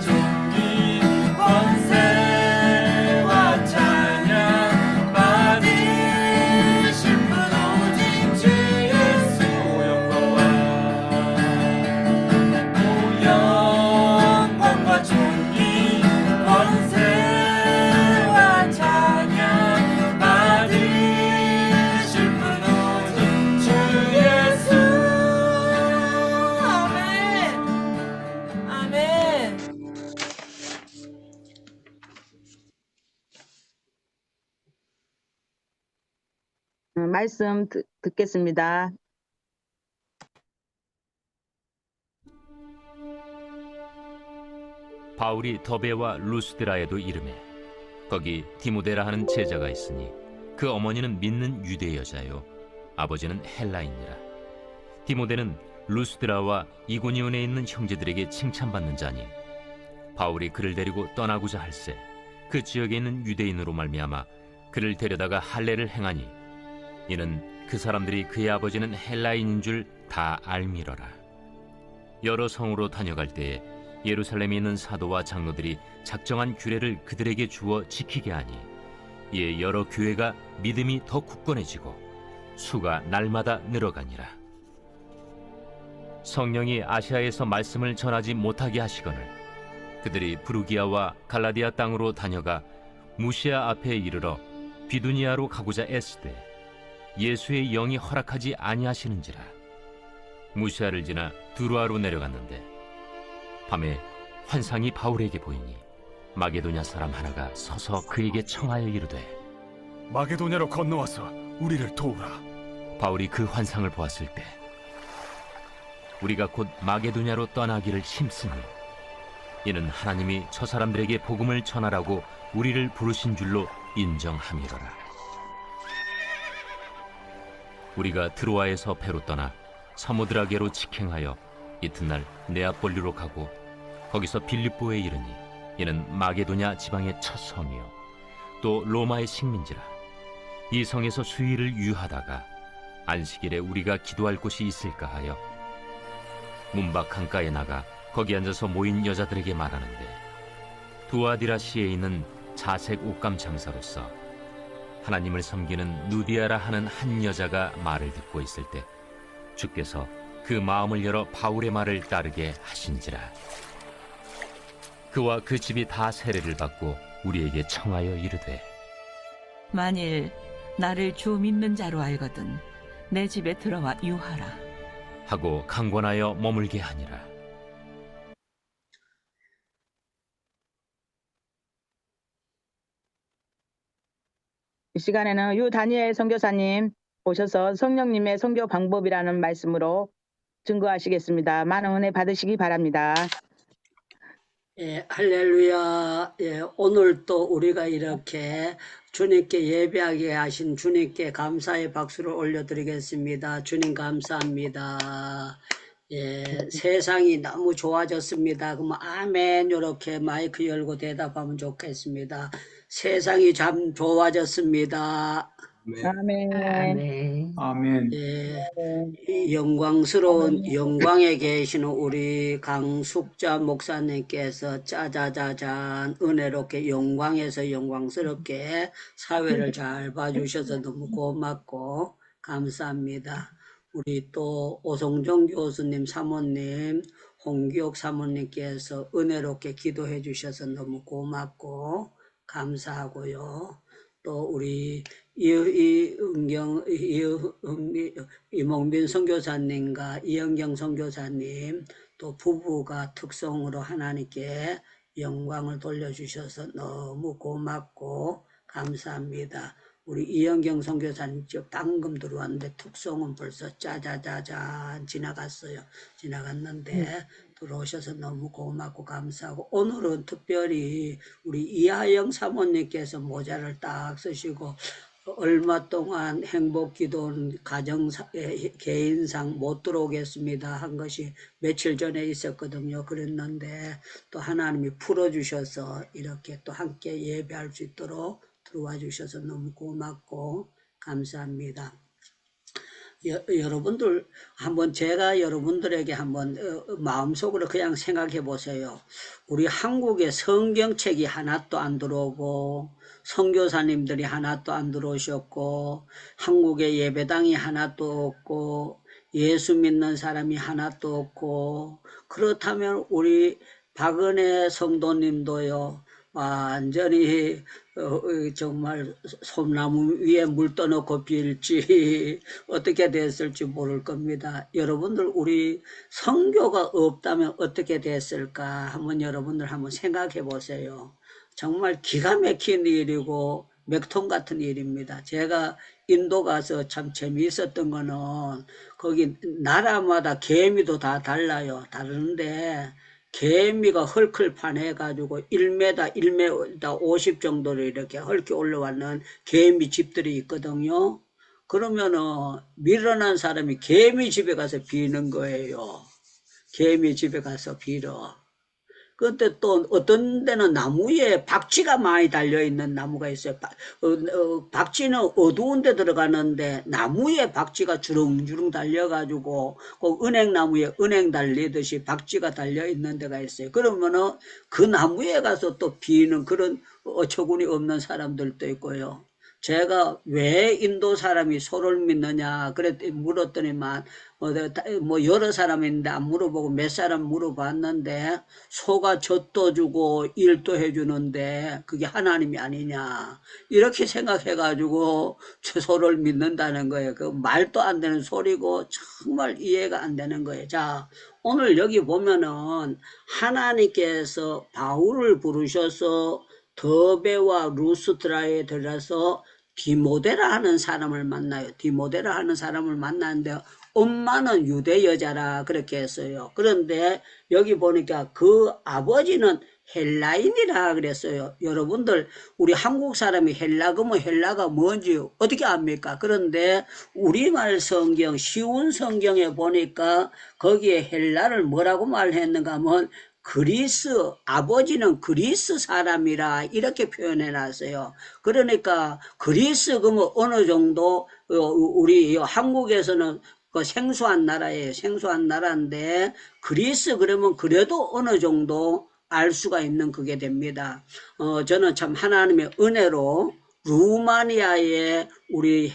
존귀 권세와 찬양 받으실 분 오직 주 예수 영광과 존귀 권세와 찬양 받으실 분 오직 주 예수. 아멘. 아멘. 말씀 듣겠습니다. 바울이 더베와 루스드라에도 이르매 거기 디모데라 하는 제자가 있으니 그 어머니는 믿는 유대 여자요 아버지는 헬라인이라. 디모데는 루스드라와 이고니온에 있는 형제들에게 칭찬받는 자니 바울이 그를 데리고 떠나고자 할새 그 지역에 있는 유대인으로 말미암아 그를 데려다가 할례를 행하니 이는 그 사람들이 그의 아버지는 헬라인인 줄 다 알미러라. 여러 성으로 다녀갈 때에 예루살렘에 있는 사도와 장로들이 작정한 규례를 그들에게 주어 지키게 하니 이에 여러 교회가 믿음이 더 굳건해지고 수가 날마다 늘어가니라. 성령이 아시아에서 말씀을 전하지 못하게 하시거늘 그들이 부르기아와 갈라디아 땅으로 다녀가 무시아 앞에 이르러 비두니아로 가고자 애쓰되 예수의 영이 허락하지 아니하시는지라. 무시아를 지나 두루아로 내려갔는데 밤에 환상이 바울에게 보이니 마게도냐 사람 하나가 서서 그에게 청하여 이르되 마게도냐로 건너와서 우리를 도우라. 바울이 그 환상을 보았을 때 우리가 곧 마게도냐로 떠나기를 힘쓰니 이는 하나님이 저 사람들에게 복음을 전하라고 우리를 부르신 줄로 인정함이로라. 우리가 드로아에서 배로 떠나 사모드라게로 직행하여 이튿날 네아폴리로 가고 거기서 빌립보에 이르니 이는 마게도냐 지방의 첫 성이요 또 로마의 식민지라. 이 성에서 수일을 유하다가 안식일에 우리가 기도할 곳이 있을까 하여 문밖 강가에 나가 거기 앉아서 모인 여자들에게 말하는데 두아디라시에 있는 자색 옷감 장사로서 하나님을 섬기는 누디아라 하는 한 여자가 말을 듣고 있을 때 주께서 그 마음을 열어 바울의 말을 따르게 하신지라. 그와 그 집이 다 세례를 받고 우리에게 청하여 이르되 만일 나를 주 믿는 자로 알거든 내 집에 들어와 유하라 하고 강권하여 머물게 하니라. 이 시간에는 유 다니엘 선교사님 오셔서 성령님의 선교 방법이라는 말씀으로 증거하시겠습니다. 많은 은혜 받으시기 바랍니다. 예, 할렐루야. 예, 오늘 또 우리가 이렇게 주님께 예배하게 하신 주님께 감사의 박수를 올려드리겠습니다. 주님 감사합니다. 예, 세상이 너무 좋아졌습니다. 그럼 아멘 이렇게 마이크 열고 대답하면 좋겠습니다. 세상이 참 좋아졌습니다. 아멘. 아멘. 아멘. 예, 이 영광스러운 영광에 계시는 우리 강숙자 목사님께서 짜자자잔 은혜롭게 영광에서 영광스럽게 사회를 잘 봐주셔서 너무 고맙고 감사합니다. 우리 또 오성종 교수님 사모님, 홍기옥 사모님께서 은혜롭게 기도해 주셔서 너무 고맙고 감사하고요. 또 우리 이몽빈 선교사님과 이영경 선교사님 또 부부가 특성으로 하나님께 영광을 돌려주셔서 너무 고맙고 감사합니다. 우리 이영경 선교사님 저 방금 들어왔는데 특성은 벌써 짜자자잔 지나갔는데 들어오셔서 너무 고맙고 감사하고 오늘은 특별히 우리 이하영 사모님께서 모자를 딱 쓰시고 얼마 동안 행복기도는 개인상 못 들어오겠습니다 한 것이 며칠 전에 있었거든요. 그랬는데 또 하나님이 풀어주셔서 이렇게 또 함께 예배할 수 있도록 들어와 주셔서 너무 고맙고 감사합니다. 여러분들 한번 제가 여러분들에게 한번 마음속으로 그냥 생각해 보세요. 우리 한국에 성경책이 하나도 안 들어오고 선교사님들이 하나도 안 들어오셨고 한국에 예배당이 하나도 없고 예수 믿는 사람이 하나도 없고 그렇다면 우리 박은혜 성도님도요. 완전히 정말 솜나무 위에 물 떠놓고 빌지 어떻게 됐을지 모를 겁니다. 여러분들 우리 선교가 없다면 어떻게 됐을까 한번 여러분들 한번 생각해 보세요. 정말 기가 막힌 일이고 맥통 같은 일입니다. 제가 인도 가서 참 재미있었던 거는 거기 나라마다 개미도 다 달라요. 다른데 개미가 헐클판 해가지고 1m, 1m 50 정도로 이렇게 헐게 올라왔는 개미 집들이 있거든요. 그러면은 밀어난 사람이 개미 집에 가서 비는 거예요. 개미 집에 가서 빌어. 그때 또 어떤 데는 나무에 박쥐가 많이 달려있는 나무가 있어요. 박쥐는 어두운 데 들어가는데 나무에 박쥐가 주렁주렁 달려가지고 그 은행나무에 은행 달리듯이 박쥐가 달려있는 데가 있어요. 그러면은 그 나무에 가서 또 비는 그런 어처구니 없는 사람들도 있고요. 제가 왜 인도 사람이 소를 믿느냐 그랬더니 물었더니만 뭐 여러 사람이 있는데 안 물어보고 몇 사람 물어봤는데 소가 젖도 주고 일도 해주는데 그게 하나님이 아니냐 이렇게 생각해가지고 소를 믿는다는 거예요. 그 말도 안 되는 소리고 정말 이해가 안 되는 거예요. 자, 오늘 여기 보면은 하나님께서 바울을 부르셔서 더베와 루스드라에 들어서 디모데라 하는 사람을 만나요. 디모데라 하는 사람을 만났는데 엄마는 유대 여자라 그렇게 했어요. 그런데 여기 보니까 그 아버지는 헬라인이라 그랬어요. 여러분들 우리 한국 사람이 헬라 그러면 헬라가 뭔지 어떻게 압니까? 그런데 우리말 성경 쉬운 성경에 보니까 거기에 헬라를 뭐라고 말했는가 하면 그리스 아버지는 그리스 사람이라 이렇게 표현해 놨어요. 그러니까 그리스 그러면 어느 정도 우리 한국에서는 그 생소한 나라예요. 생소한 나라인데 그리스 그러면 그래도 어느 정도 알 수가 있는 그게 됩니다. 저는 참 하나님의 은혜로 루마니아에 우리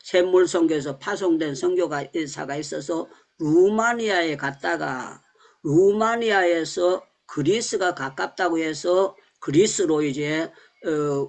샘물선교에서 파송된 선교사가 있어서 루마니아에 갔다가 루마니아에서 그리스가 가깝다고 해서 그리스로 이제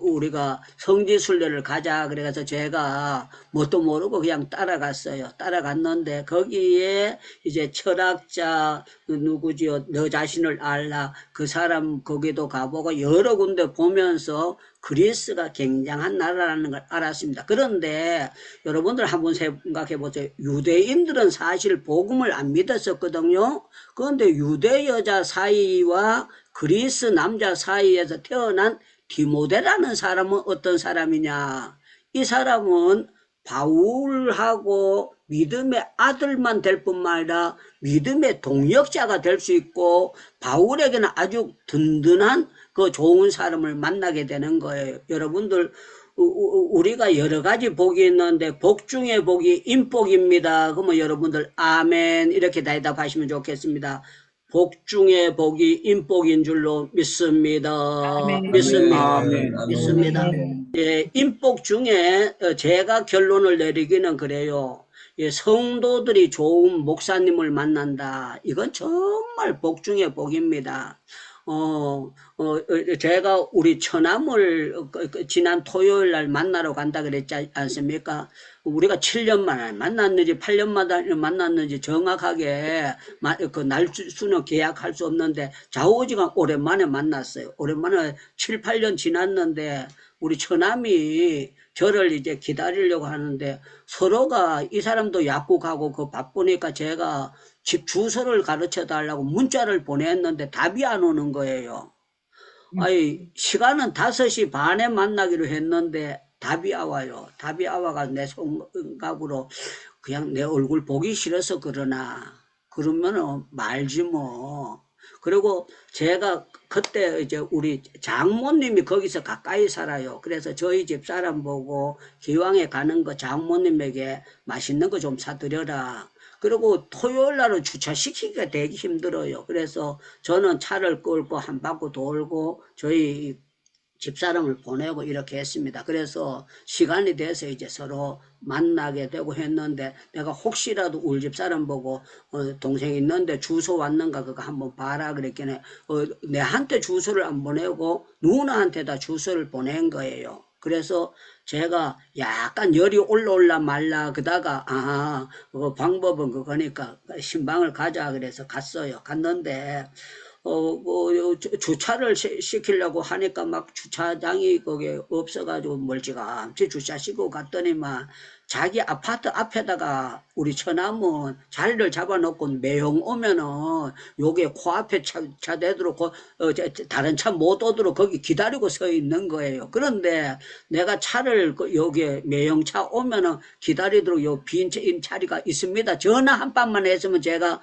우리가 성지순례를 가자 그래서 제가 뭣도 모르고 그냥 따라갔어요. 따라갔는데 거기에 이제 철학자 누구지요? 너 자신을 알라 그 사람 거기도 가보고 여러 군데 보면서 그리스가 굉장한 나라라는 걸 알았습니다. 그런데 여러분들 한번 생각해 보세요. 유대인들은 사실 복음을 안 믿었었거든요. 그런데 유대 여자 사이와 그리스 남자 사이에서 태어난 디모데라는 사람은 어떤 사람이냐? 이 사람은 바울하고 믿음의 아들만 될 뿐만 아니라 믿음의 동역자가 될 수 있고 바울에게는 아주 든든한 그 좋은 사람을 만나게 되는 거예요. 여러분들 우리가 여러 가지 복이 있는데 복 중에 복이 인복입니다. 그러면 여러분들 아멘 이렇게 대답하시면 좋겠습니다. 복 중에 복이 인복인 줄로 믿습니다. 아멘. 믿습니다. 아멘. 믿습니다. 예, 인복 중에 제가 결론을 내리기는 그래요. 예, 성도들이 좋은 목사님을 만난다. 이건 정말 복 중에 복입니다. 제가 우리 처남을 지난 토요일 날 만나러 간다 그랬지 않습니까? 우리가 7년 만에 만났는지 8년 만에 만났는지 정확하게 그 날수는 계약할 수 없는데 좌우지간 오랜만에 만났어요. 오랜만에 7, 8년 지났는데 우리 처남이 저를 이제 기다리려고 하는데 서로가 이 사람도 약국하고 그 바쁘니까 제가 집 주소를 가르쳐 달라고 문자를 보냈는데 답이 안 오는 거예요. 아니, 시간은 5시 반에 만나기로 했는데 답이 안 와요. 답이 안 와가 내 생각으로 그냥 내 얼굴 보기 싫어서 그러나 그러면은 말지 뭐. 그리고 제가 그때 이제 우리 장모님이 거기서 가까이 살아요. 그래서 저희 집 사람 보고 기왕에 가는 거 장모님에게 맛있는 거 좀 사드려라. 그리고 토요일 날은 주차시키기가 되게 힘들어요. 그래서 저는 차를 끌고 한 바퀴 돌고 저희 집사람을 보내고 이렇게 했습니다. 그래서 시간이 돼서 이제 서로 만나게 되고 했는데 내가 혹시라도 우리 집사람 보고 동생 있는데 주소 왔는가 그거 한번 봐라 그랬더니 내한테 주소를 안 보내고 누나한테다 주소를 보낸 거예요. 그래서 제가 약간 열이 올라 말라 그다가 그 방법은 그거니까 신방을 가자 그래서 갔어요. 갔는데 주차를 시키려고 하니까 막 주차장이 거기 없어가지고 멀찌감치 주차시키고 갔더니만 자기 아파트 앞에다가 우리 처남은 자리를 잡아놓고 매형 오면은 요게 코앞에 차 대도록 다른 차 못 오도록 거기 기다리고 서 있는 거예요. 그런데 내가 차를 여기 매형차 오면은 기다리도록 요 빈 자리가 있습니다. 전화 한 번만 했으면 제가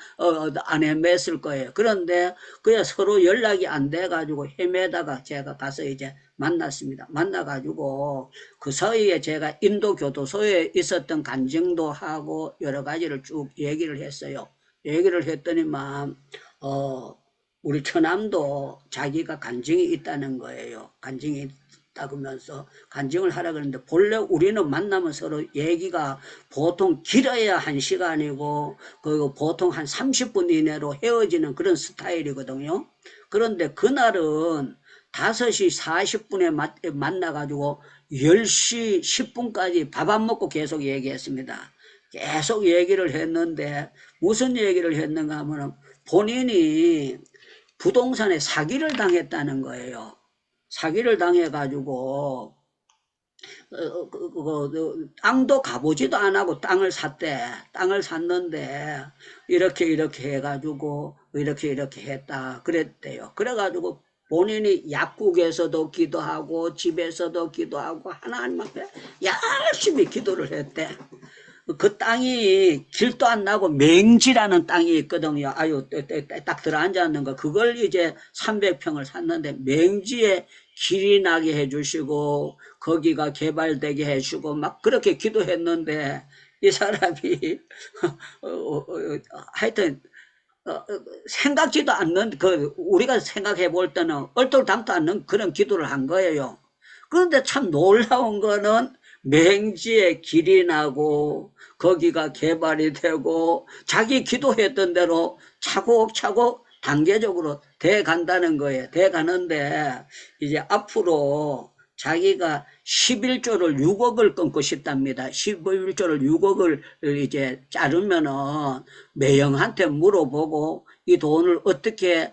안 헤맸을 거예요. 그런데 그냥 서로 연락이 안 돼가지고 헤매다가 제가 가서 이제 만났습니다. 만나가지고 그 사이에 제가 인도교도소에 있었던 간증도 하고 여러 가지를 쭉 얘기를 했어요. 얘기를 했더니만 우리 처남도 자기가 간증이 있다는 거예요. 간증이 있다면서 간증을 하라 그러는데 본래 우리는 만나면 서로 얘기가 보통 길어야 1시간이고 그리고 보통 한 30분 이내로 헤어지는 그런 스타일이거든요. 그런데 그날은 5시 40분에 만나가지고 10시 10분까지 밥 안 먹고 계속 얘기했습니다. 계속 얘기를 했는데 무슨 얘기를 했는가 하면 본인이 부동산에 사기를 당했다는 거예요. 사기를 당해가지고 땅도 가보지도 안 하고 땅을 샀대. 땅을 샀는데 이렇게 해가지고 이렇게 했다 그랬대요. 그래가지고 본인이 약국에서도 기도하고 집에서도 기도하고 하나님 앞에 열심히 기도를 했대. 그 땅이 길도 안 나고 맹지라는 땅이 있거든요. 아유 딱 들어앉았는 거. 그걸 이제 300평을 샀는데 맹지에 길이 나게 해주시고 거기가 개발되게 해주고 막 그렇게 기도했는데 이 사람이 하여튼 생각지도 않는 우리가 생각해 볼 때는 얼떨담도 않는 그런 기도를 한 거예요. 그런데 참 놀라운 거는 맹지에 길이 나고 거기가 개발이 되고 자기 기도했던 대로 차곡차곡 단계적으로 돼 간다는 거예요. 돼 가는데 이제 앞으로 자기가 11조를 6억을 끊고 싶답니다. 11조를 6억을 이제 자르면은 매형한테 물어보고 이 돈을 어떻게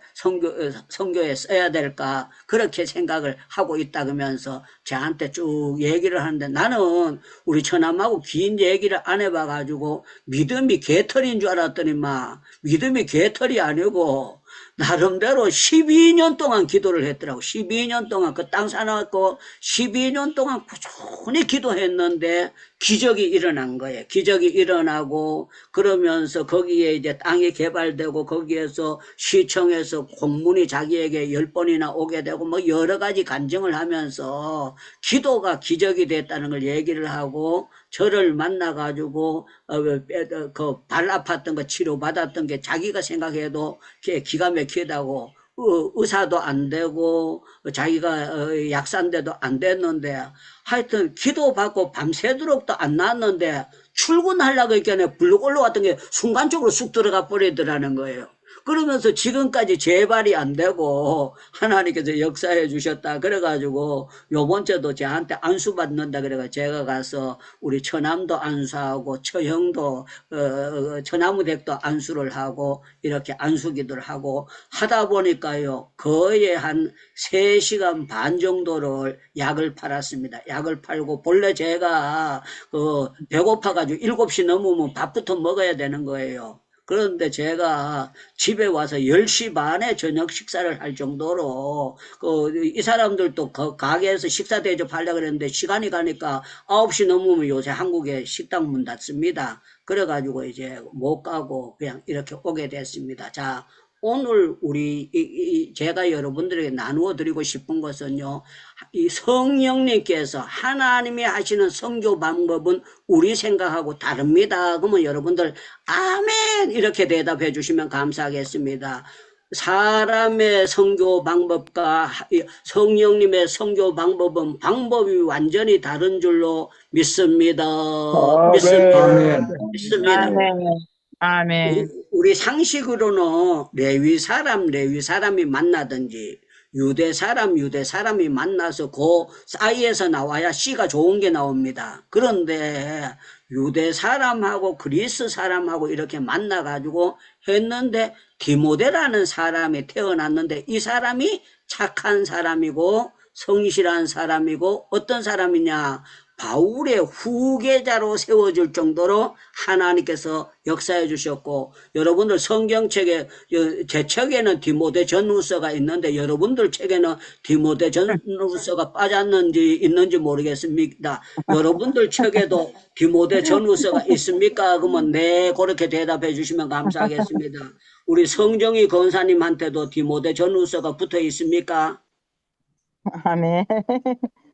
선교에 써야 될까 그렇게 생각을 하고 있다 그러면서 저한테 쭉 얘기를 하는데 나는 우리 처남하고 긴 얘기를 안 해봐가지고 믿음이 개털인 줄 알았더니만 믿음이 개털이 아니고 나름대로 12년 동안 기도를 했더라고. 12년 동안 그 땅 사놨고 12년 동안 꾸준히 기도했는데 기적이 일어난 거예요. 기적이 일어나고 그러면서 거기에 이제 땅이 개발되고 거기에서 시청에서 공문이 자기에게 10번이나 오게 되고 뭐 여러 가지 간증을 하면서 기도가 기적이 됐다는 걸 얘기를 하고 저를 만나가지고 그 발 아팠던 거 치료받았던 게 자기가 생각해도 기가 막히다고 의사도 안 되고 자기가 약산데도 안 됐는데 하여튼 기도받고 밤새도록도 안 났는데 출근하려고 했더니 불룩 올라왔던 게 순간적으로 쑥 들어가 버리더라는 거예요. 그러면서 지금까지 재발이 안 되고 하나님께서 역사해 주셨다 그래가지고 요번 주도 저한테 안수 받는다 그래가 제가 가서 우리 처남도 안수하고 처형도 처나무댁도 안수를 하고 이렇게 안수기도를 하고 하다 보니까요 거의 한 3시간 반 정도를 약을 팔았습니다. 약을 팔고 본래 제가 배고파가지고 7시 넘으면 밥부터 먹어야 되는 거예요. 그런데 제가 집에 와서 10시 반에 저녁 식사를 할 정도로 이 사람들도 가게에서 식사 대접하려고 그랬는데 시간이 가니까 9시 넘으면 요새 한국에 식당 문 닫습니다. 그래가지고 이제 못 가고 그냥 이렇게 오게 됐습니다. 자, 오늘 제가 여러분들에게 나누어 드리고 싶은 것은요, 이 성령님께서 하나님이 하시는 선교 방법은 우리 생각하고 다릅니다. 그러면 여러분들 아멘 이렇게 대답해 주시면 감사하겠습니다. 사람의 선교 방법과 성령님의 선교 방법은 방법이 완전히 다른 줄로 믿습니다. 믿습니다. 아멘. 우리 상식으로는 레위 사람이 만나든지 유대 사람이 만나서 그 사이에서 나와야 씨가 좋은 게 나옵니다. 그런데 유대 사람하고 그리스 사람하고 이렇게 만나가지고 했는데 디모데라는 사람이 태어났는데 이 사람이 착한 사람이고 성실한 사람이고 어떤 사람이냐? 바울의 후계자로 세워질 정도로 하나님께서 역사해 주셨고, 여러분들 성경책에 제 책에는 디모데 전후서가 있는데 여러분들 책에는 디모데 전후서가 빠졌는지 있는지 모르겠습니다. 여러분들 책에도 디모데 전후서가 있습니까? 그러면 네, 그렇게 대답해 주시면 감사하겠습니다. 우리 성정희 권사님한테도 디모데 전후서가 붙어 있습니까? 아멘.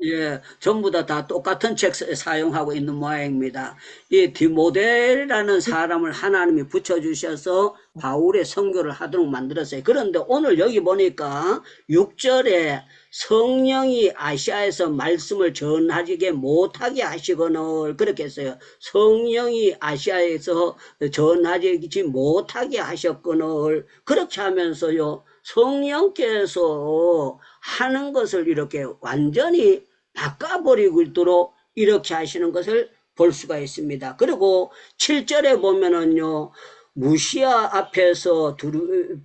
예, 전부 다 똑같은 책 사용하고 있는 모양입니다. 이 디모데라는 사람을 하나님이 붙여주셔서 바울의 선교를 하도록 만들었어요. 그런데 오늘 여기 보니까 6절에 성령이 아시아에서 말씀을 전하지게 못하게 하시거늘 그렇게 했어요. 성령이 아시아에서 전하지 못하게 하셨거늘 그렇게 하면서요. 성령께서 하는 것을 이렇게 완전히 바꿔버리고 있도록 이렇게 하시는 것을 볼 수가 있습니다. 그리고 7절에 보면은요, 무시아 앞에서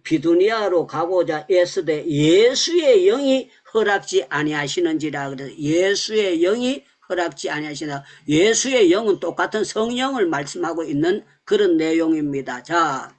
비두니아로 가고자 애쓰되 예수의 영이 허락지 아니하시는지라. 그래서 예수의 영이 허락지 아니하시나. 예수의 영은 똑같은 성령을 말씀하고 있는 그런 내용입니다. 자,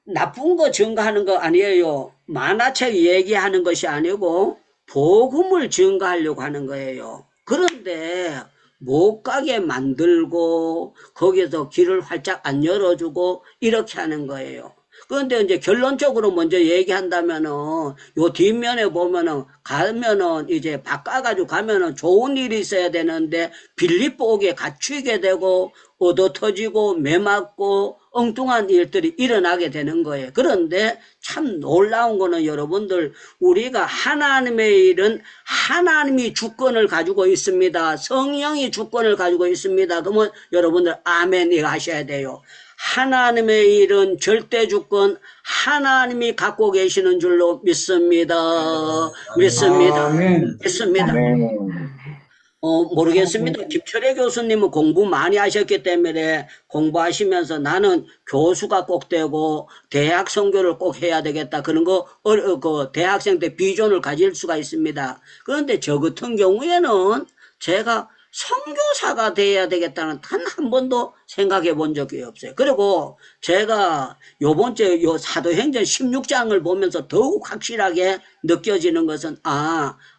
나쁜 거 증거하는 거 아니에요. 만화책 얘기하는 것이 아니고 복음을 증거하려고 하는 거예요. 그런데 못 가게 만들고 거기에서 길을 활짝 안 열어주고 이렇게 하는 거예요. 그런데 이제 결론적으로 먼저 얘기한다면은 요 뒷면에 보면은 가면은 이제 바꿔가지고 가면은 좋은 일이 있어야 되는데 빌립보에 갇히게 되고 얻어 터지고 매맞고 엉뚱한 일들이 일어나게 되는 거예요. 그런데 참 놀라운 거는 여러분들 우리가 하나님의 일은 하나님이 주권을 가지고 있습니다. 성령이 주권을 가지고 있습니다. 그러면 여러분들 아멘 이거 하셔야 돼요. 하나님의 일은 절대 주권 하나님이 갖고 계시는 줄로 믿습니다. 믿습니다. 믿습니다. 모르겠습니다. 김철애 교수님은 공부 많이 하셨기 때문에 공부하시면서 나는 교수가 꼭 되고 대학 선교를 꼭 해야 되겠다. 그런 거, 대학생 때 비전을 가질 수가 있습니다. 그런데 저 같은 경우에는 제가 선교사가 돼야 되겠다는 단 한 번도 생각해 본 적이 없어요. 그리고 제가 요번 주에 요 사도행전 16장을 보면서 더욱 확실하게 느껴지는 것은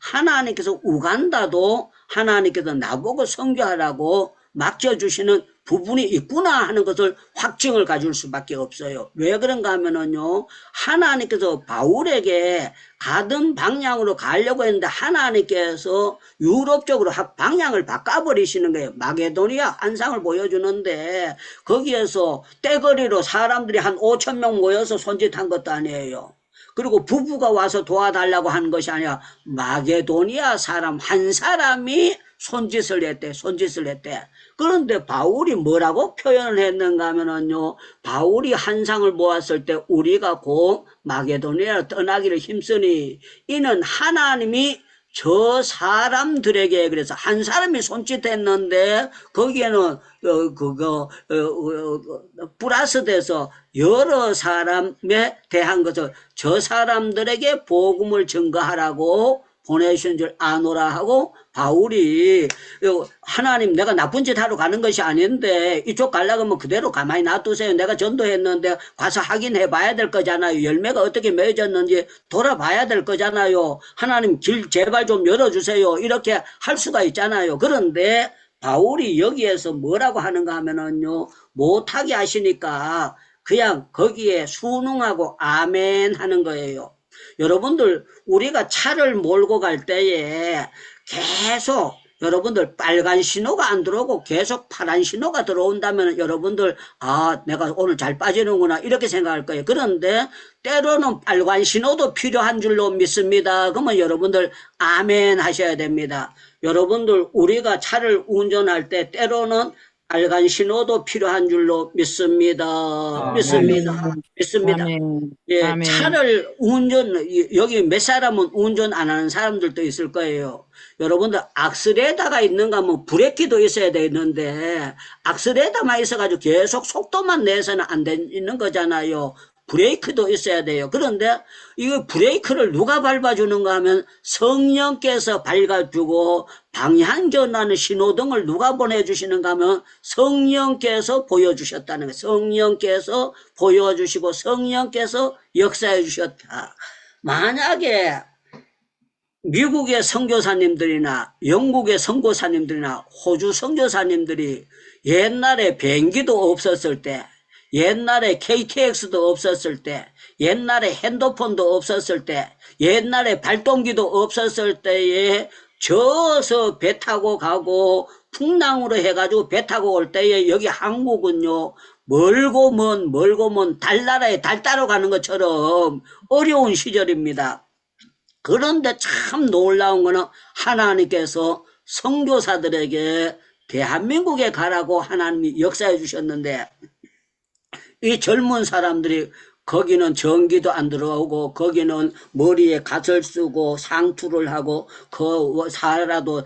하나님께서 우간다도 하나님께서 나보고 선교하라고 맡겨주시는 부분이 있구나 하는 것을 확증을 가질 수밖에 없어요. 왜 그런가 하면은요, 하나님께서 바울에게 가던 방향으로 가려고 했는데 하나님께서 유럽 쪽으로 방향을 바꿔버리시는 거예요. 마게도니아 한상을 보여주는데 거기에서 떼거리로 사람들이 한 5,000명 모여서 손짓한 것도 아니에요. 그리고 부부가 와서 도와달라고 하는 것이 아니라 마게도니아 사람 한 사람이 손짓을 했대. 그런데 바울이 뭐라고 표현을 했는가 하면은요, 바울이 한상을 모았을 때 우리가 곧 마게도니아로 떠나기를 힘쓰니 이는 하나님이 저 사람들에게 그래서 한 사람이 손짓했는데 거기에는 플러스 돼서 여러 사람에 대한 것을 저 사람들에게 복음을 증거하라고 보내신 줄 아노라 하고 바울이 하나님 내가 나쁜 짓 하러 가는 것이 아닌데 이쪽 가려고 하면 그대로 가만히 놔두세요. 내가 전도했는데 가서 확인해 봐야 될 거잖아요. 열매가 어떻게 맺어졌는지 돌아봐야 될 거잖아요. 하나님 길 제발 좀 열어주세요. 이렇게 할 수가 있잖아요. 그런데 바울이 여기에서 뭐라고 하는가 하면은요, 못하게 하시니까 그냥 거기에 순응하고 아멘 하는 거예요. 여러분들 우리가 차를 몰고 갈 때에 계속 여러분들 빨간 신호가 안 들어오고 계속 파란 신호가 들어온다면 여러분들 내가 오늘 잘 빠지는구나 이렇게 생각할 거예요. 그런데 때로는 빨간 신호도 필요한 줄로 믿습니다. 그러면 여러분들 아멘 하셔야 됩니다. 여러분들 우리가 차를 운전할 때 때로는 빨간 신호도 필요한 줄로 믿습니다. 믿습니다. 믿습니다. 아멘. 예, 아멘. 차를 여기 몇 사람은 운전 안 하는 사람들도 있을 거예요. 여러분들 악셀레터가 있는가 하면 브레이크도 있어야 되는데 악셀레터만 있어가지고 계속 속도만 내서는 안 되는 거잖아요. 브레이크도 있어야 돼요. 그런데 이거 브레이크를 누가 밟아주는가 하면 성령께서 밟아주고 방향 전환의 신호등을 누가 보내주시는가 하면 성령께서 보여주셨다는 거예요. 성령께서 보여주시고 성령께서 역사해 주셨다. 만약에 미국의 선교사님들이나 영국의 선교사님들이나 호주 선교사님들이 옛날에 비행기도 없었을 때, 옛날에 KTX도 없었을 때, 옛날에 핸드폰도 없었을 때, 옛날에 발동기도 없었을 때에 저어서 배 타고 가고 풍랑으로 해가지고 배 타고 올 때에 여기 한국은요 멀고 먼 달나라에 달 따러 가는 것처럼 어려운 시절입니다. 그런데 참 놀라운 거는 하나님께서 선교사들에게 대한민국에 가라고 하나님이 역사해 주셨는데 이 젊은 사람들이 거기는 전기도 안 들어오고 거기는 머리에 갓을 쓰고 상투를 하고 살아도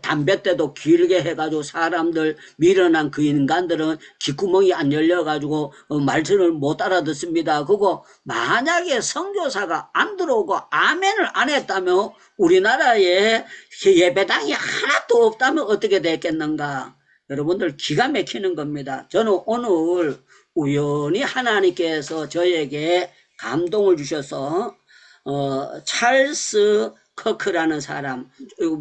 담뱃대도 길게 해가지고 사람들 밀어난 그 인간들은 귓구멍이 안 열려가지고 말씀을 못 알아듣습니다. 그거 만약에 선교사가 안 들어오고 아멘을 안 했다면 우리나라에 예배당이 하나도 없다면 어떻게 됐겠는가. 여러분들 기가 막히는 겁니다. 저는 오늘 우연히 하나님께서 저에게 감동을 주셔서 찰스 커크라는 사람,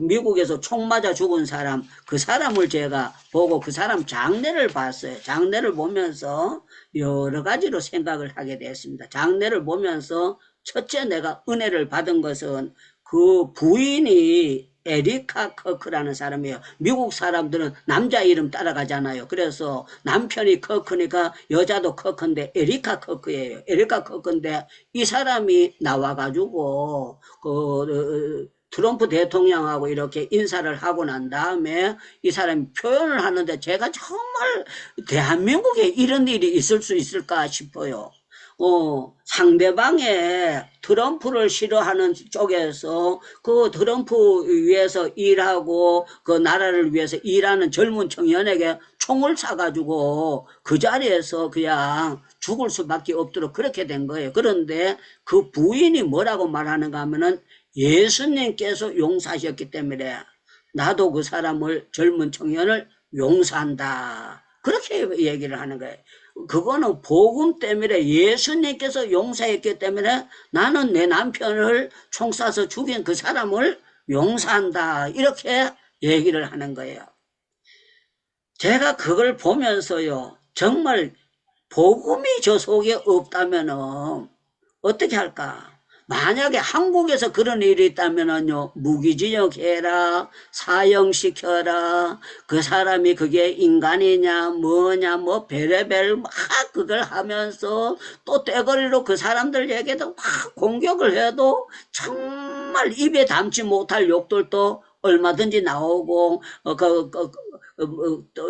미국에서 총 맞아 죽은 사람, 그 사람을 제가 보고 그 사람 장례를 봤어요. 장례를 보면서 여러 가지로 생각을 하게 됐습니다. 장례를 보면서 첫째 내가 은혜를 받은 것은 그 부인이 에리카 커크라는 사람이에요. 미국 사람들은 남자 이름 따라가잖아요. 그래서 남편이 커크니까 여자도 커크인데 에리카 커크예요. 에리카 커크인데 이 사람이 나와가지고 트럼프 대통령하고 이렇게 인사를 하고 난 다음에 이 사람이 표현을 하는데 제가 정말 대한민국에 이런 일이 있을 수 있을까 싶어요. 상대방의 트럼프를 싫어하는 쪽에서 그 트럼프 위해서 일하고 그 나라를 위해서 일하는 젊은 청년에게 총을 쏴가지고 그 자리에서 그냥 죽을 수밖에 없도록 그렇게 된 거예요. 그런데 그 부인이 뭐라고 말하는가 하면은 예수님께서 용서하셨기 때문에 나도 그 사람을 젊은 청년을 용서한다. 그렇게 얘기를 하는 거예요. 그거는 복음 때문에 예수님께서 용서했기 때문에 나는 내 남편을 총 쏴서 죽인 그 사람을 용서한다. 이렇게 얘기를 하는 거예요. 제가 그걸 보면서요. 정말 복음이 저 속에 없다면 어떻게 할까? 만약에 한국에서 그런 일이 있다면요, 무기징역해라, 사형시켜라, 그 사람이 그게 인간이냐, 뭐냐, 뭐, 별의별 막 그걸 하면서 또 떼거리로 그 사람들에게도 막 공격을 해도 정말 입에 담지 못할 욕들도 얼마든지 나오고,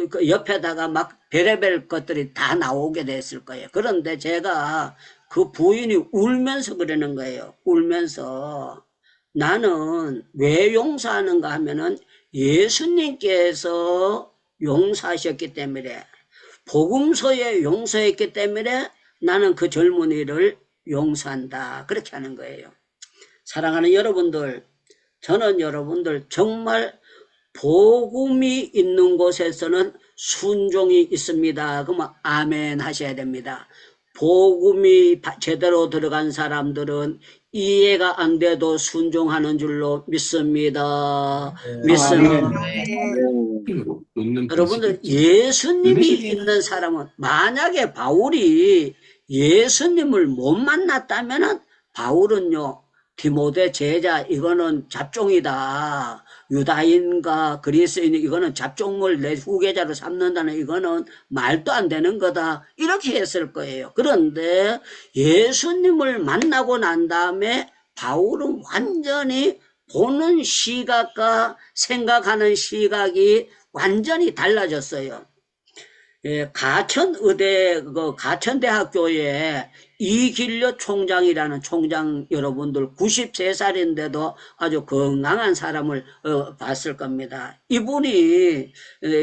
그 옆에다가 막 별의별 것들이 다 나오게 됐을 거예요. 그런데 제가 그 부인이 울면서 그러는 거예요. 울면서 나는 왜 용서하는가 하면은 예수님께서 용서하셨기 때문에 복음서에 용서했기 때문에 나는 그 젊은이를 용서한다. 그렇게 하는 거예요. 사랑하는 여러분들, 저는 여러분들 정말 복음이 있는 곳에서는 순종이 있습니다. 그러면 아멘 하셔야 됩니다. 복음이 제대로 들어간 사람들은 이해가 안 돼도 순종하는 줄로 믿습니다. 믿습니다. 여러분들 예수님이 있는 사람은 만약에 바울이 예수님을 못 만났다면은 바울은요, 디모데 제자 이거는 잡종이다. 유다인과 그리스인 이거는 잡종을 내 후계자로 삼는다는 이거는 말도 안 되는 거다. 이렇게 했을 거예요. 그런데 예수님을 만나고 난 다음에 바울은 완전히 보는 시각과 생각하는 시각이 완전히 달라졌어요. 예, 가천대학교에 이길려 총장이라는 총장 여러분들 93살인데도 아주 건강한 사람을 봤을 겁니다. 이분이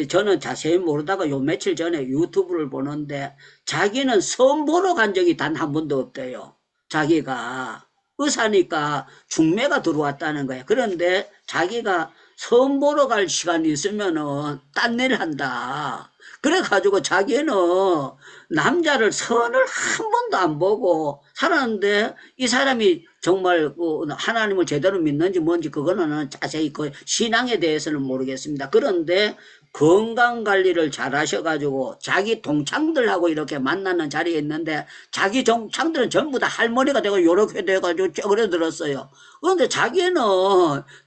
저는 자세히 모르다가 요 며칠 전에 유튜브를 보는데 자기는 선 보러 간 적이 단 한 번도 없대요. 자기가 의사니까 중매가 들어왔다는 거예요. 그런데 자기가 선 보러 갈 시간이 있으면은 딴 일을 한다. 그래가지고 자기는 남자를 선을 한 번도 안 보고 살았는데 이 사람이 정말 하나님을 제대로 믿는지 뭔지 그거는 자세히 그 신앙에 대해서는 모르겠습니다. 그런데 건강관리를 잘 하셔가지고 자기 동창들하고 이렇게 만나는 자리에 있는데 자기 동창들은 전부 다 할머니가 되고 요렇게 돼가지고 쩌그려들었어요. 그런데 자기는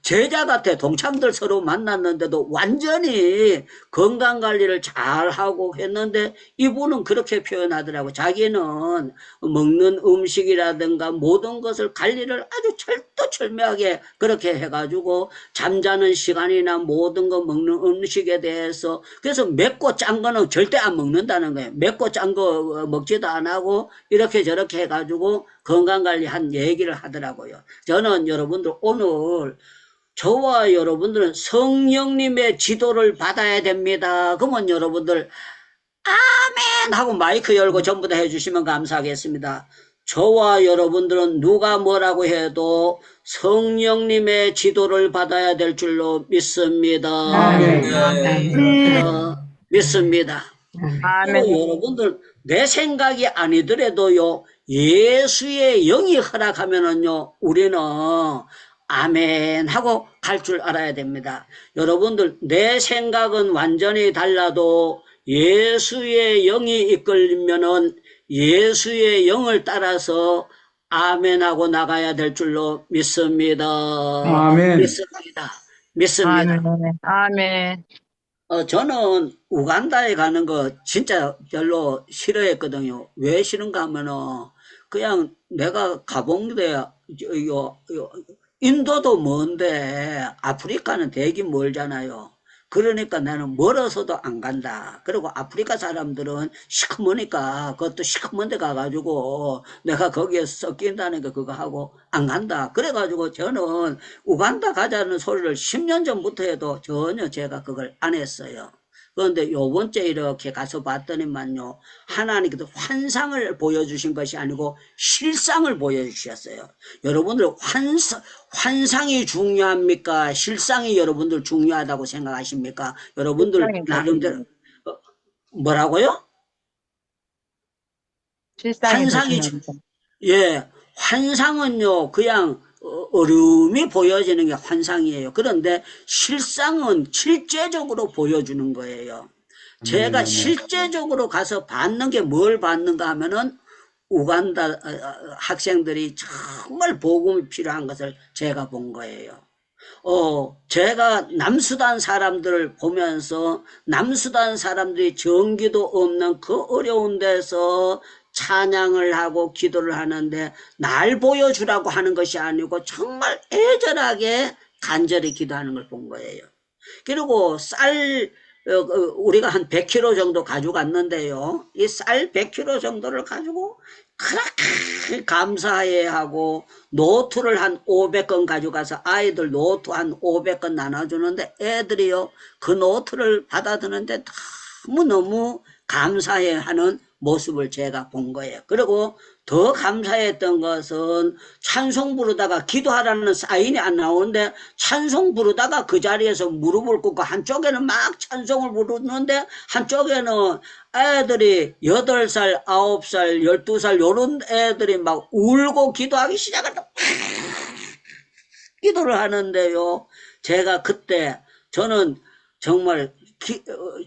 제자 같아. 동창들 서로 만났는데도 완전히 건강관리를 잘 하고 했는데 이분은 그렇게 표현하더라고. 자기는 먹는 음식이라든가 모든 것을 관리를 아주 철두철미하게 그렇게 해가지고 잠자는 시간이나 모든 거 먹는 음식에 대해서 그래서 맵고 짠 거는 절대 안 먹는다는 거예요. 맵고 짠 거 먹지도 안 하고 이렇게 저렇게 해가지고 건강관리한 얘기를 하더라고요. 저는 여러분들 오늘 저와 여러분들은 성령님의 지도를 받아야 됩니다. 그러면 여러분들 아멘 하고 마이크 열고 전부 다 해주시면 감사하겠습니다. 저와 여러분들은 누가 뭐라고 해도 성령님의 지도를 받아야 될 줄로 믿습니다. 믿습니다. 그리고 여러분들 내 생각이 아니더라도요 예수의 영이 허락하면은요 우리는 아멘 하고 갈 줄 알아야 됩니다. 여러분들 내 생각은 완전히 달라도 예수의 영이 이끌리면은 예수의 영을 따라서 아멘하고 나가야 될 줄로 믿습니다. 아멘. 믿습니다. 아멘. 저는 우간다에 가는 거 진짜 별로 싫어했거든요. 왜 싫은가 하면은 그냥 내가 가본데 인도도 먼데 아프리카는 되게 멀잖아요. 그러니까 나는 멀어서도 안 간다. 그리고 아프리카 사람들은 시커머니까 그것도 시커먼 데 가가지고 내가 거기에 섞인다는 거 그거 하고 안 간다. 그래가지고 저는 우간다 가자는 소리를 10년 전부터 해도 전혀 제가 그걸 안 했어요. 그런데 요번 주에 이렇게 가서 봤더니만요. 하나님께서 환상을 보여주신 것이 아니고 실상을 보여주셨어요. 여러분들 환상이 중요합니까? 실상이 여러분들 중요하다고 생각하십니까? 여러분들 나름대로 뭐라고요? 환상이 예, 환상은요 그냥 어려움이 보여지는 게 환상이에요. 그런데 실상은 실제적으로 보여주는 거예요. 제가 실제적으로 가서 봤는 게 뭘 봤는가 하면은 우간다 학생들이 정말 복음이 필요한 것을 제가 본 거예요. 제가 남수단 사람들을 보면서 남수단 사람들이 전기도 없는 그 어려운 데서 찬양을 하고 기도를 하는데 날 보여주라고 하는 것이 아니고 정말 애절하게 간절히 기도하는 걸 본 거예요. 그리고 쌀 우리가 한 100kg 정도 가져갔는데요. 이 쌀 100kg 정도를 가지고 그렇게 감사해 하고 노트를 한 500건 가져가서 아이들 노트 한 500건 나눠주는데 애들이요 그 노트를 받아드는데 너무너무 감사해 하는 모습을 제가 본 거예요. 그리고 더 감사했던 것은 찬송 부르다가 기도하라는 사인이 안 나오는데 찬송 부르다가 그 자리에서 무릎을 꿇고 한쪽에는 막 찬송을 부르는데 한쪽에는 애들이 8살, 9살, 12살 요런 애들이 막 울고 기도하기 시작한다. 기도를 하는데요. 제가 그때 저는 정말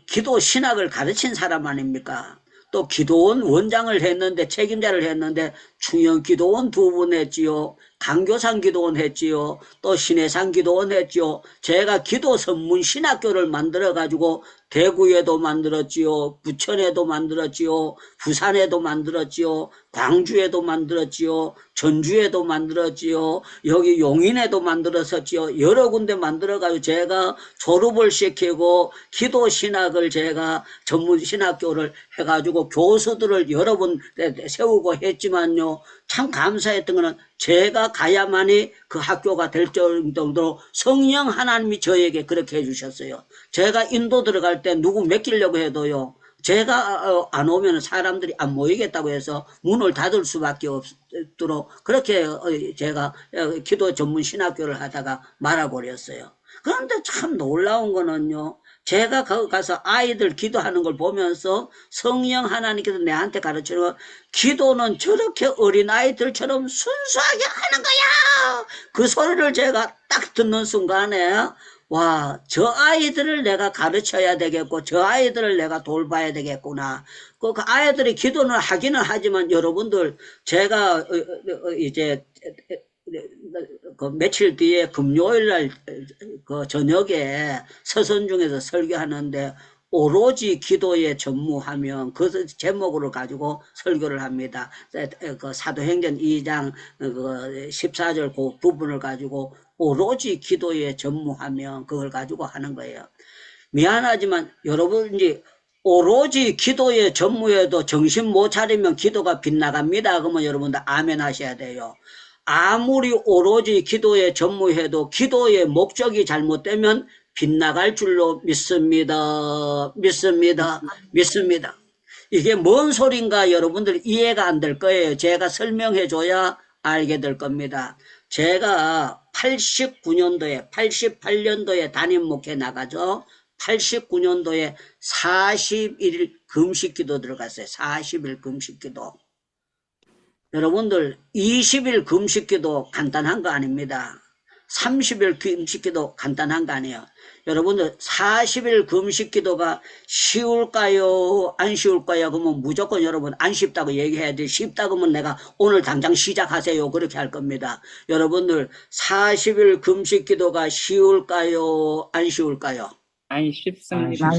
기도 신학을 가르친 사람 아닙니까? 또 기도원 원장을 했는데 책임자를 했는데 충영 기도원 2분 했지요. 강교산 기도원 했지요. 또 신해산 기도원 했지요. 제가 기도 전문 신학교를 만들어 가지고 대구에도 만들었지요. 부천에도 만들었지요. 부산에도 만들었지요. 광주에도 만들었지요. 전주에도 만들었지요. 여기 용인에도 만들었었지요. 여러 군데 만들어가지고 제가 졸업을 시키고 기도 신학을 제가 전문 신학교를 해가지고 교수들을 여러 번 세우고 했지만요. 참 감사했던 거는 제가 가야만이 그 학교가 될 정도로 성령 하나님이 저에게 그렇게 해주셨어요. 제가 인도 들어갈 때 누구 맡기려고 해도요. 제가 안 오면 사람들이 안 모이겠다고 해서 문을 닫을 수밖에 없도록 그렇게 제가 기도 전문 신학교를 하다가 말아버렸어요. 그런데 참 놀라운 거는요. 제가 거기 가서 아이들 기도하는 걸 보면서 성령 하나님께서 내한테 가르치는 기도는 저렇게 어린아이들처럼 순수하게 하는 거야. 그 소리를 제가 딱 듣는 순간에 와, 저 아이들을 내가 가르쳐야 되겠고, 저 아이들을 내가 돌봐야 되겠구나. 그 아이들이 기도는 하기는 하지만 여러분들, 제가 이제 그 며칠 뒤에 금요일 날 그 저녁에 서선중에서 설교하는데 오로지 기도에 전무하면 그 제목으로 가지고 설교를 합니다. 그 사도행전 2장 그 14절 그 부분을 가지고 오로지 기도에 전무하면 그걸 가지고 하는 거예요. 미안하지만 여러분이 오로지 기도에 전무해도 정신 못 차리면 기도가 빗나갑니다. 그러면 여러분들 아멘 하셔야 돼요. 아무리 오로지 기도에 전무해도 기도의 목적이 잘못되면 빗나갈 줄로 믿습니다. 믿습니다. 이게 뭔 소린가 여러분들 이해가 안 될 거예요. 제가 설명해 줘야 알게 될 겁니다. 제가 89년도에 88년도에 담임 목회 나가죠. 89년도에 40일 금식기도 들어갔어요. 40일 금식기도. 여러분들 20일 금식기도 간단한 거 아닙니다. 30일 금식기도 간단한 거 아니에요. 여러분들 40일 금식기도가 쉬울까요? 안 쉬울까요? 그러면 무조건 여러분 안 쉽다고 얘기해야 돼. 쉽다고 하면 내가 오늘 당장 시작하세요. 그렇게 할 겁니다. 여러분들 40일 금식기도가 쉬울까요? 안 쉬울까요? 안 쉽습니다.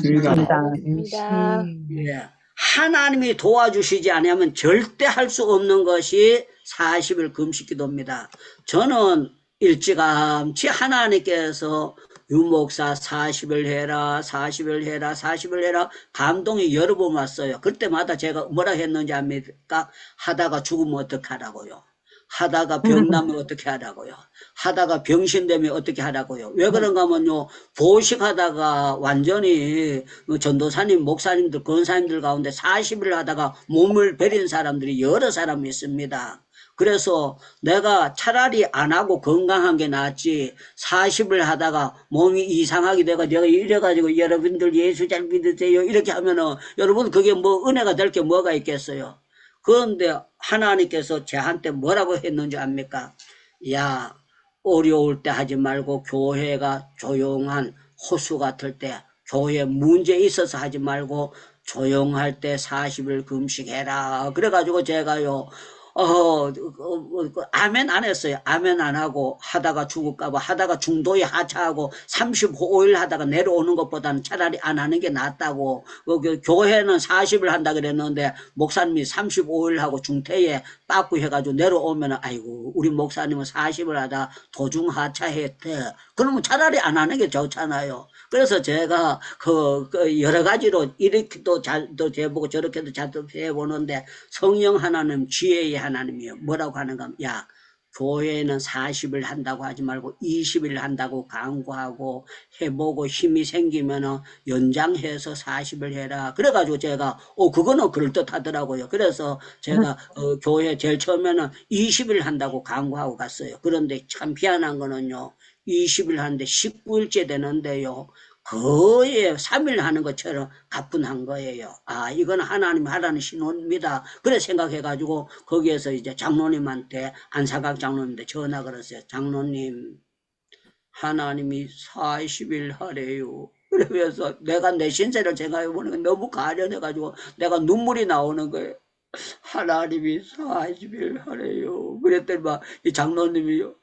예. 하나님이 도와주시지 않으면 절대 할 수 없는 것이 40일 금식기도입니다. 저는 일찌감치 하나님께서 유목사 40일 해라 40일 해라 40일 해라 감동이 여러 번 왔어요. 그때마다 제가 뭐라 했는지 압니까? 하다가 죽으면 어떡하라고요. 하다가 병나면 어떻게 하라고요. 하다가 병신되면 어떻게 하라고요. 왜 그런가 하면요. 보식하다가 완전히 전도사님 목사님들 권사님들 가운데 40일 하다가 몸을 베린 사람들이 여러 사람이 있습니다. 그래서 내가 차라리 안 하고 건강한 게 낫지 40을 하다가 몸이 이상하게 내가 이래가지고 여러분들 예수 잘 믿으세요 이렇게 하면은 여러분 그게 뭐 은혜가 될 게 뭐가 있겠어요. 그런데 하나님께서 저한테 뭐라고 했는지 압니까? 야, 어려울 때 하지 말고 교회가 조용한 호수 같을 때 교회 문제 있어서 하지 말고 조용할 때 40일 금식해라. 그래가지고 제가요 아멘 안 했어요. 아멘 안 하고 하다가 죽을까봐 하다가 중도에 하차하고 35일 하다가 내려오는 것보다는 차라리 안 하는 게 낫다고. 교회는 40일 한다 그랬는데 목사님이 35일 하고 중퇴에 빠꾸 해가지고 내려오면 아이고 우리 목사님은 40일 하다 도중 하차했대. 그러면 차라리 안 하는 게 좋잖아요. 그래서 제가 여러 가지로 이렇게도 잘도 해보고 저렇게도 잘도 해보는데 성령 하나님 지혜의 하나님이요. 뭐라고 하는가? 야, 교회는 40일 한다고 하지 말고 20일 한다고 강구하고 해보고 힘이 생기면 연장해서 40일 해라. 그래가지고 제가 그거는 그럴듯하더라고요. 그래서 제가 교회 제일 처음에는 20일 한다고 강구하고 갔어요. 그런데 참 희한한 거는요. 20일 하는데 19일째 되는데요. 거의 3일 하는 것처럼 가뿐한 거예요. 아, 이건 하나님 하라는 신호입니다. 그래 생각해가지고 거기에서 이제 장로님한테 안사각 장로님한테 전화 걸었어요. 장로님, 하나님이 40일 하래요. 그러면서 내가 내 신세를 생각해보니까 너무 가련해가지고 내가 눈물이 나오는 거예요. 하나님이 40일 하래요. 그랬더니 막 이 장로님이요.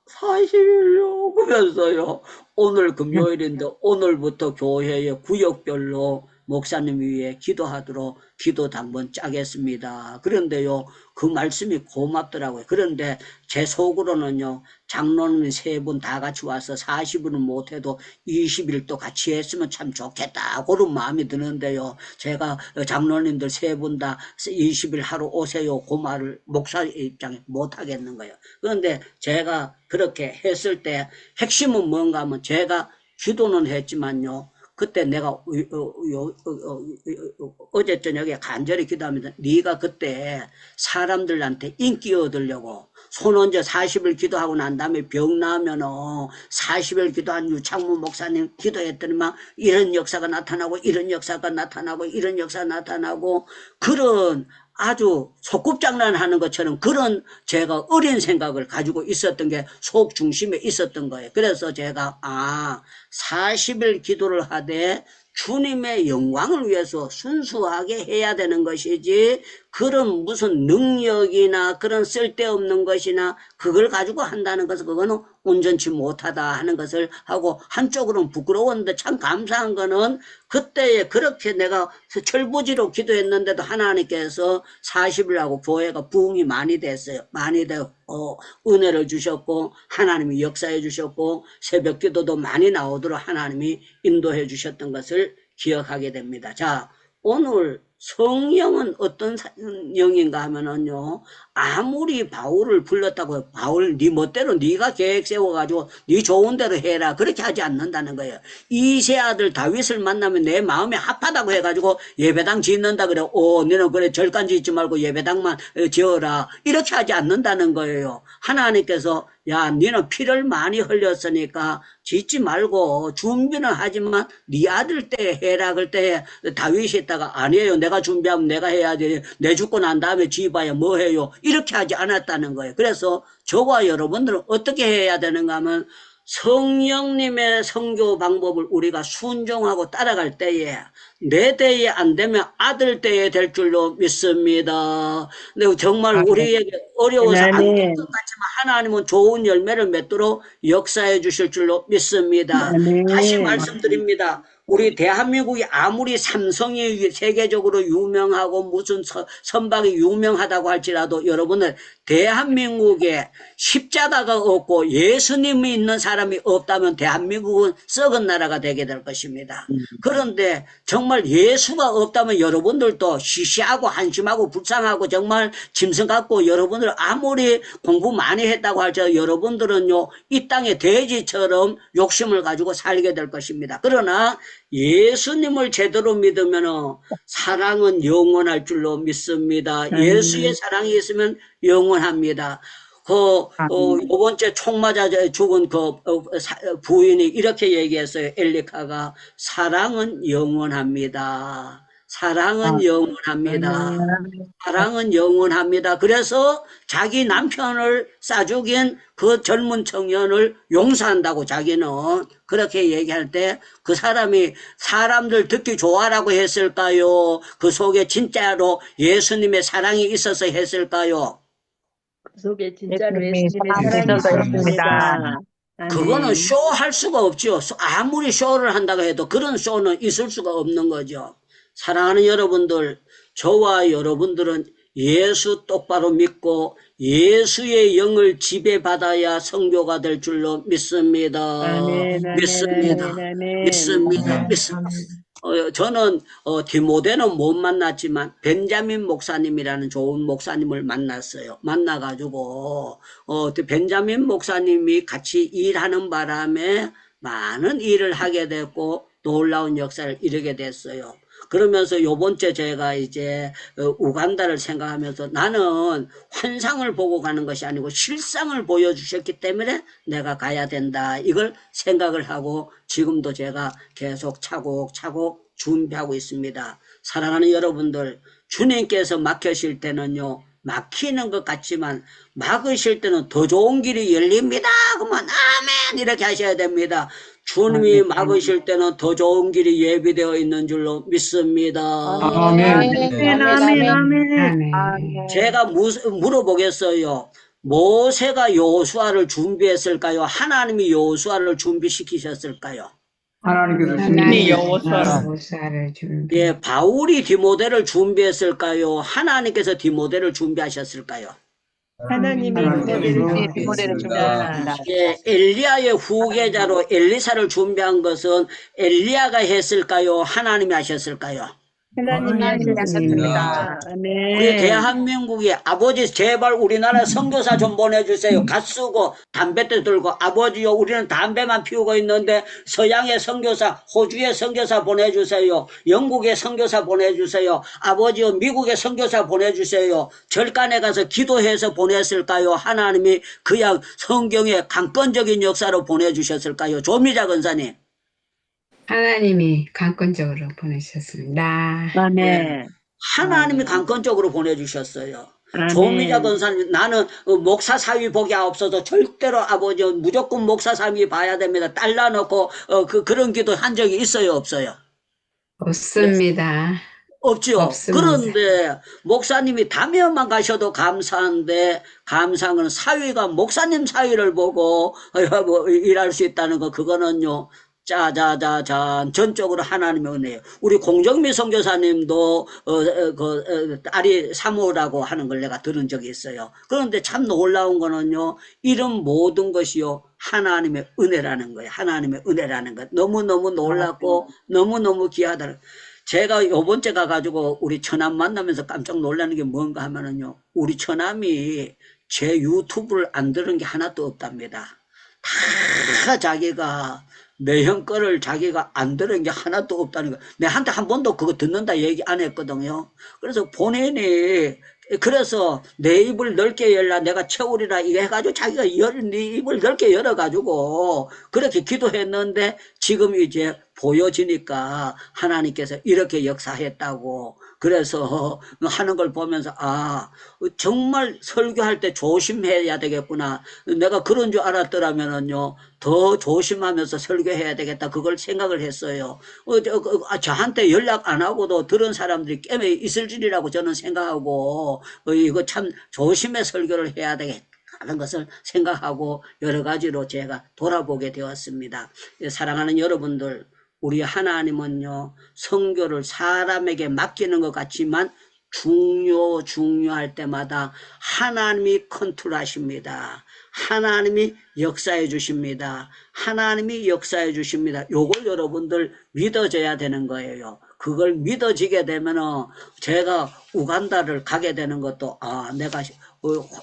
40일요. 그러면서요. 오늘 금요일인데 오늘부터 교회의 구역별로 목사님 위에 기도하도록 기도 당번 짜겠습니다. 그런데요, 그 말씀이 고맙더라고요. 그런데 제 속으로는요, 장로님 3분 다 같이 와서 40일은 못해도 20일 또 같이 했으면 참 좋겠다. 그런 마음이 드는데요. 제가 장로님들 3분 다 20일 하러 오세요. 그 말을 목사 입장에 못하겠는 거예요. 그런데 제가 그렇게 했을 때 핵심은 뭔가 하면 제가 기도는 했지만요. 그때 내가 어제 저녁에 간절히 기도하면서 네가 그때 사람들한테 인기 얻으려고 손 얹어 40일 기도하고 난 다음에 병 나면은 40일 기도한 유창문 목사님 기도했더니만 이런 역사가 나타나고 이런 역사가 나타나고 이런 역사가 나타나고 그런 아주 소꿉장난하는 것처럼 그런 제가 어린 생각을 가지고 있었던 게 속 중심에 있었던 거예요. 그래서 제가 40일 기도를 하되 주님의 영광을 위해서 순수하게 해야 되는 것이지 그런 무슨 능력이나 그런 쓸데없는 것이나 그걸 가지고 한다는 것은 그거는 온전치 못하다 하는 것을 하고 한쪽으로는 부끄러웠는데 참 감사한 거는 그때에 그렇게 내가 철부지로 기도했는데도 하나님께서 40일하고 교회가 부흥이 많이 됐어요. 많이 되고 은혜를 주셨고 하나님이 역사해 주셨고 새벽 기도도 많이 나오도록 하나님이 인도해 주셨던 것을 기억하게 됩니다. 자, 오늘 성령은 어떤 영인가 하면은요, 아무리 바울을 불렀다고 바울 네 멋대로 네가 계획 세워가지고 네 좋은 대로 해라 그렇게 하지 않는다는 거예요. 이세 아들 다윗을 만나면 내 마음에 합하다고 해가지고 예배당 짓는다 그래. 너는 그래 절간 짓지 말고 예배당만 지어라 이렇게 하지 않는다는 거예요. 하나님께서 야, 너는 피를 많이 흘렸으니까 짓지 말고 준비는 하지만 네 아들 때 해라. 그럴 때 다윗이 있다가 아니에요. 내가 준비하면 내가 해야지. 내 죽고 난 다음에 지어봐야 뭐 해요. 이렇게 하지 않았다는 거예요. 그래서 저와 여러분들은 어떻게 해야 되는가 하면 성령님의 선교 방법을 우리가 순종하고 따라갈 때에 내 때에 안 되면 아들 때에 될 줄로 믿습니다. 근데 정말 우리에게 어려워서 안 될 것 같지만 하나님은 좋은 열매를 맺도록 역사해 주실 줄로 믿습니다. 다시 말씀드립니다. 우리 대한민국이 아무리 삼성이 세계적으로 유명하고 무슨 선박이 유명하다고 할지라도 여러분은 대한민국에 십자가가 없고 예수님이 있는 사람이 없다면 대한민국은 썩은 나라가 되게 될 것입니다. 그런데 정말 예수가 없다면 여러분들도 시시하고 한심하고 불쌍하고 정말 짐승 같고 여러분들 아무리 공부 많이 했다고 할지라도 여러분들은요 이 땅의 돼지처럼 욕심을 가지고 살게 될 것입니다. 그러나 예수님을 제대로 믿으면 사랑은 영원할 줄로 믿습니다. 예수의 사랑이 있으면 영원합니다. 요번 주에 총 맞아 죽은 부인이 이렇게 얘기했어요. 엘리카가 사랑은 영원합니다. 사랑은 영원합니다. 사랑은 영원합니다. 그래서 자기 남편을 싸 죽인 그 젊은 청년을 용서한다고 자기는 그렇게 얘기할 때 그 사람이 사람들 듣기 좋아라고 했을까요? 그 속에 진짜로 예수님의 사랑이 있어서 했을까요? 그 속에 진짜로 예수님이 예수님의 사랑이 사랑이 있었습니다. 있었습니다. 그거는 쇼할 수가 없죠. 아무리 쇼를 한다고 해도 그런 쇼는 있을 수가 없는 거죠. 사랑하는 여러분들, 저와 여러분들은 예수 똑바로 믿고 예수의 영을 지배받아야 성교가 될 줄로 믿습니다. 믿습니다. 믿습니다. 믿습니다. 저는 디모데는 못 만났지만 벤자민 목사님이라는 좋은 목사님을 만났어요. 만나가지고 벤자민 목사님이 같이 일하는 바람에 많은 일을 하게 됐고 놀라운 역사를 이루게 됐어요. 그러면서 요번 주에 제가 이제 우간다를 생각하면서 나는 환상을 보고 가는 것이 아니고 실상을 보여주셨기 때문에 내가 가야 된다. 이걸 생각을 하고 지금도 제가 계속 차곡차곡 준비하고 있습니다. 사랑하는 여러분들, 주님께서 막히실 때는요. 막히는 것 같지만 막으실 때는 더 좋은 길이 열립니다. 그러면 아멘 이렇게 하셔야 됩니다. 주님이 막으실 때는 더 좋은 길이 예비되어 있는 줄로 믿습니다. 제가 물어보겠어요. 모세가 여호수아를 준비했을까요? 하나님이 여호수아를 준비시키셨을까요? 하나님이 여호수아를 예, 바울이 디모데를 준비했을까요? 하나님께서 디모데를 준비하셨을까요? 하나님이 디모데를 준비하셨습니다. 예, 엘리야의 후계자로 엘리사를 준비한 것은 엘리야가 했을까요? 하나님이 하셨을까요? 하나님이 하셨습니다. 우리 대한민국이 아버지 제발 우리나라 선교사 좀 보내주세요. 갓 쓰고 담배도 들고 아버지요 우리는 담배만 피우고 있는데 서양의 선교사 호주의 선교사 보내주세요. 영국의 선교사 보내주세요. 아버지요 미국의 선교사 보내주세요. 절간에 가서 기도해서 보냈을까요? 하나님이 그냥 성경의 강권적인 역사로 보내주셨을까요? 조미자 권사님. 하나님이 강권적으로 보내셨습니다. 아멘. 하나님이 강권적으로 보내주셨어요. 조미자 권사님, 나는 목사 사위 보기 없어서 절대로 아버지 무조건 목사 사위 봐야 됩니다. 딸라놓고 그런 기도 한 적이 있어요, 없어요? 없습니다. 없죠. 없습니다. 그런데 목사님이 담임만 가셔도 감사한데 감사한 건 사위가 목사님 사위를 보고 일할 수 있다는 거 그거는요. 짜자자잔 전적으로 하나님의 은혜예요. 우리 공정미 선교사님도 딸이 사모라고 하는 걸 내가 들은 적이 있어요. 그런데 참 놀라운 거는요. 이런 모든 것이요. 하나님의 은혜라는 거예요. 하나님의 은혜라는 것. 너무너무 놀랍고 너무너무 귀하다. 제가 요번 주에 가가지고 우리 처남 만나면서 깜짝 놀라는 게 뭔가 하면은요. 우리 처남이 제 유튜브를 안 들은 게 하나도 없답니다. 다 자기가 매형 거를 자기가 안 들은 게 하나도 없다는 거. 내한테 한 번도 그거 듣는다 얘기 안 했거든요. 그래서 본인이 그래서 내 입을 넓게 열라 내가 채우리라 이거 해가지고 자기가 네 입을 넓게 열어가지고 그렇게 기도했는데 지금 이제 보여지니까 하나님께서 이렇게 역사했다고 그래서 하는 걸 보면서 아 정말 설교할 때 조심해야 되겠구나. 내가 그런 줄 알았더라면은요 더 조심하면서 설교해야 되겠다 그걸 생각을 했어요. 저한테 연락 안 하고도 들은 사람들이 꽤 있을 줄이라고 저는 생각하고 이거 참 조심해 설교를 해야 되겠다 하는 것을 생각하고 여러 가지로 제가 돌아보게 되었습니다. 사랑하는 여러분들 우리 하나님은요 선교를 사람에게 맡기는 것 같지만 중요할 때마다 하나님이 컨트롤하십니다. 하나님이 역사해 주십니다. 하나님이 역사해 주십니다. 요걸 여러분들 믿어져야 되는 거예요. 그걸 믿어지게 되면은 제가 우간다를 가게 되는 것도 내가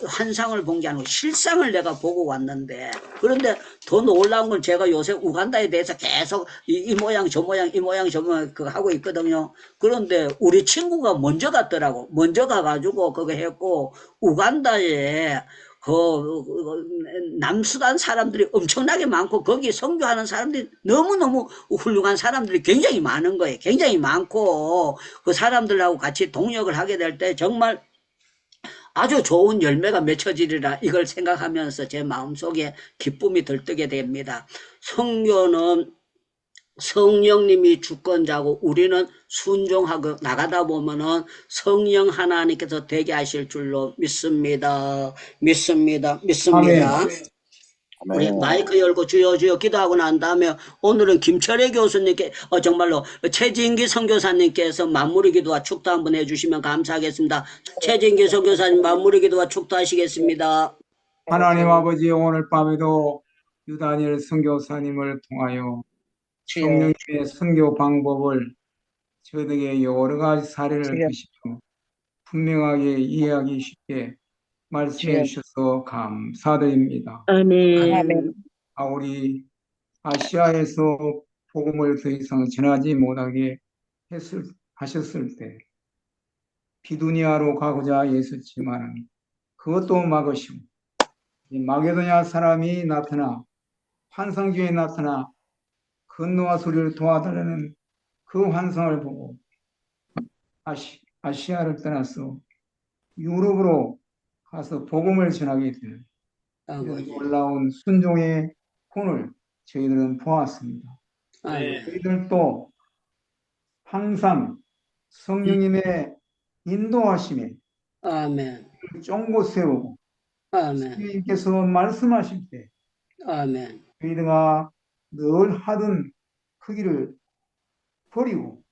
환상을 본 게 아니고 실상을 내가 보고 왔는데 그런데 더 놀라운 건 제가 요새 우간다에 대해서 계속 이 모양 저 모양 이 모양 저 모양 그거 하고 있거든요. 그런데 우리 친구가 먼저 갔더라고. 먼저 가가지고 그거 했고 우간다에 남수단 사람들이 엄청나게 많고 거기 선교하는 사람들이 너무너무 훌륭한 사람들이 굉장히 많은 거예요. 굉장히 많고 그 사람들하고 같이 동역을 하게 될 때 정말 아주 좋은 열매가 맺혀지리라 이걸 생각하면서 제 마음속에 기쁨이 들뜨게 됩니다. 선교는 성령님이 주권자고 우리는 순종하고 나가다 보면은 성령 하나님께서 되게 하실 줄로 믿습니다. 믿습니다. 우리 마이크 열고 주여 주여 기도하고 난 다음에 오늘은 김철애 교수님께 정말로 최진기 선교사님께서 마무리 기도와 축도 한번 해주시면 감사하겠습니다. 최진기 선교사님 마무리 기도와 축도하시겠습니다. 하나님 아버지 오늘 밤에도 유다니엘 선교사님을 통하여 성령님의 선교 방법을 저에게 여러 가지 사례를 드시고 분명하게 이해하기 쉽게 말씀해 주셔서 감사드립니다. 아멘. 우리 아시아에서 복음을 더 이상 전하지 못하게 하셨을 때 비두니아로 가고자 애썼지만 그것도 막으시고 마게도냐 사람이 나타나 환상주에 나타나 건너와 소리를 도와달라는 그 환상을 보고 아시아를 떠나서 유럽으로 가서 복음을 전하게 될 놀라운 순종의 혼을 저희들은 보았습니다. 아멘. 저희들도 항상 성령님의 인도하심에 아멘. 쫑고 세우고 아멘. 성령님께서 말씀하실 때 아멘. 저희가 늘 하던 그 길을 버리고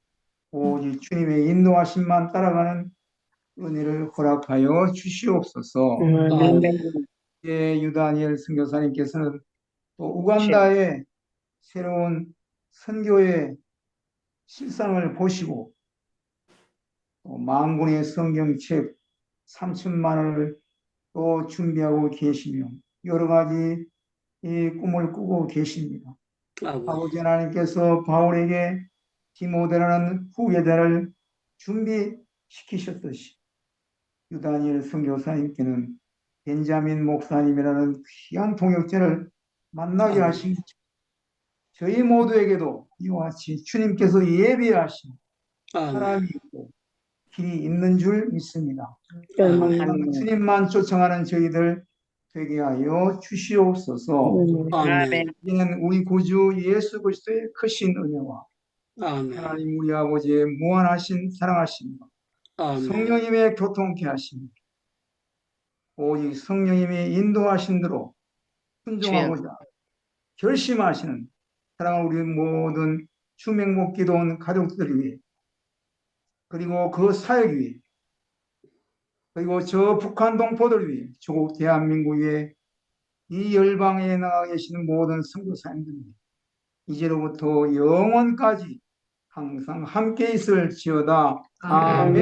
오직 주님의 인도하심만 따라가는 은혜를 허락하여 주시옵소서. 아멘. 유다니엘 선교사님께서는 또 우간다의 새로운 선교의 실상을 보시고 또 만권의 성경책 3천만 원을 또 준비하고 계시며 여러 가지 이 꿈을 꾸고 계십니다. 아버지 하나님께서 바울에게 디모데라는 후계자를 준비시키셨듯이 유다니엘 선교사님께는 벤자민 목사님이라는 귀한 동역자를 만나게 하신 저희 모두에게도 이와 같이 주님께서 예비하신 사랑이 있고 길이 있는 줄 믿습니다. 항상 주님만 쫓아가는 저희들 되게 하여 주시옵소서. 아멘. 이제는 우리 구주 예수 그리스도의 크신 은혜와 하나님 우리 아버지의 무한하신 사랑하심과 성령님의 교통케 하심, 오직 성령님이 인도하신 대로 순종하고자 결심하시는 사랑하는 우리 모든 주명목 기도원 가족들 위해, 그리고 그 사역 위해, 그리고 저 북한 동포들 위해, 조국 대한민국 위해, 이 열방에 나가 계시는 모든 선교사님들 위해 이제로부터 영원까지 항상 함께 있을지어다. 아멘.